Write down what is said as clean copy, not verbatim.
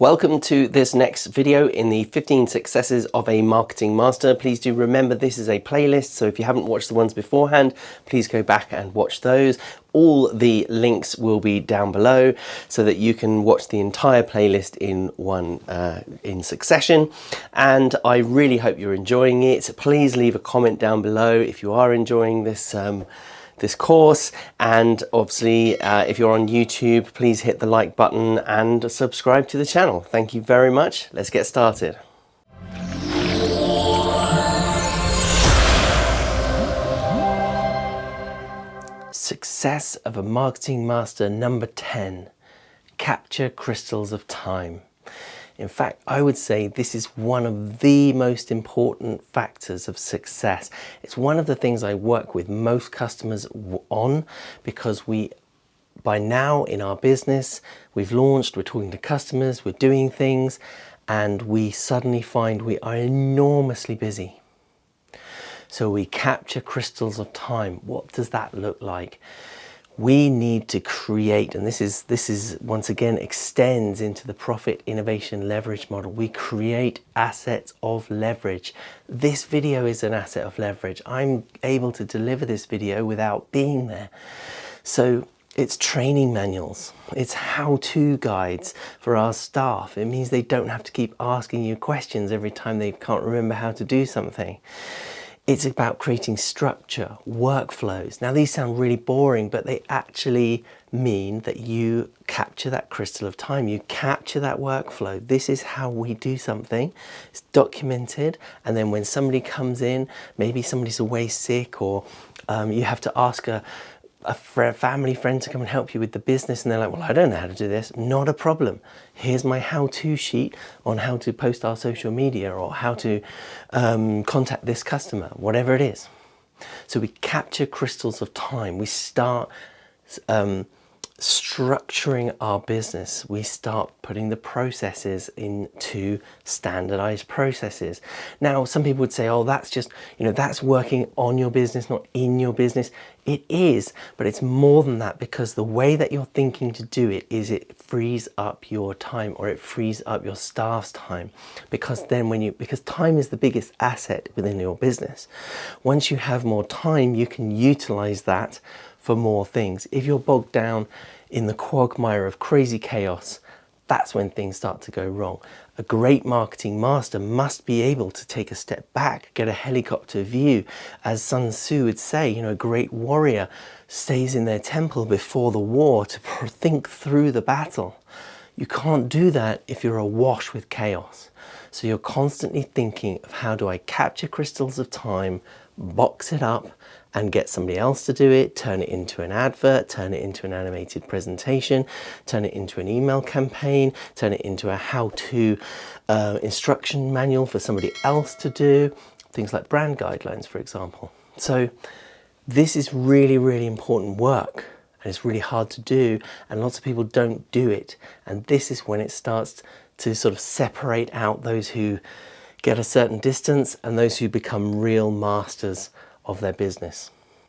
Welcome to this next video in the 15 successes of a marketing master. Please do remember this is a playlist, so if you haven't watched the ones beforehand, please go back and watch those. All the links will be down below so that you can watch the entire playlist in succession. And I really hope you're enjoying it. Please leave a comment down below if you are enjoying this course, and obviously if you're on YouTube, please hit the like button and subscribe to the channel. Thank you very much. Let's get started. Success of a marketing master number 10: capture crystals of time. In fact, I would say this is one of the most important factors of success. It's one of the things I work with most customers on, because by now in our business, we've launched, we're talking to customers, we're doing things, and we suddenly find we are enormously busy. So we capture crystals of time. What does that look like? We need to create, and this is once again extends into the profit innovation leverage model. We create assets of leverage. This video is an asset of leverage. I'm able to deliver this video without being there. So it's training manuals, it's how-to guides for our staff. It means they don't have to keep asking you questions every time they can't remember how to do something. It's about creating structure, workflows. Now these sound really boring, but they actually mean that you capture that crystal of time, you capture that workflow. This is how we do something. It's documented, and then when somebody comes in, maybe somebody's away sick, or you have to ask a family friend to come and help you with the business, and they're like, well, I don't know how to do this. Not a problem. Here's my how-to sheet on how to post our social media, or how to contact this customer, whatever it is. So we capture crystals of time. We start structuring our business. We start putting the processes into standardized processes. Now, some people would say, oh, that's just, that's working on your business, not in your business. It is, but it's more than that, because the way that you're thinking to do it is it frees up your time, or it frees up your staff's time, because then because time is the biggest asset within your business. Once you have more time, you can utilize that for more things. If you're bogged down in the quagmire of crazy chaos, that's when things start to go wrong. A great marketing master must be able to take a step back, get a helicopter view. As Sun Tzu would say, a great warrior stays in their temple before the war to think through the battle. You can't do that if you're awash with chaos. So you're constantly thinking of, how do I capture crystals of time, box it up, and get somebody else to do it, turn it into an advert, turn it into an animated presentation, turn it into an email campaign, turn it into a how-to instruction manual for somebody else to do, things like brand guidelines, for example. So this is really, really important work, and it's really hard to do, and lots of people don't do it. And this is when it starts to sort of separate out those who get a certain distance and those who become real masters of their business.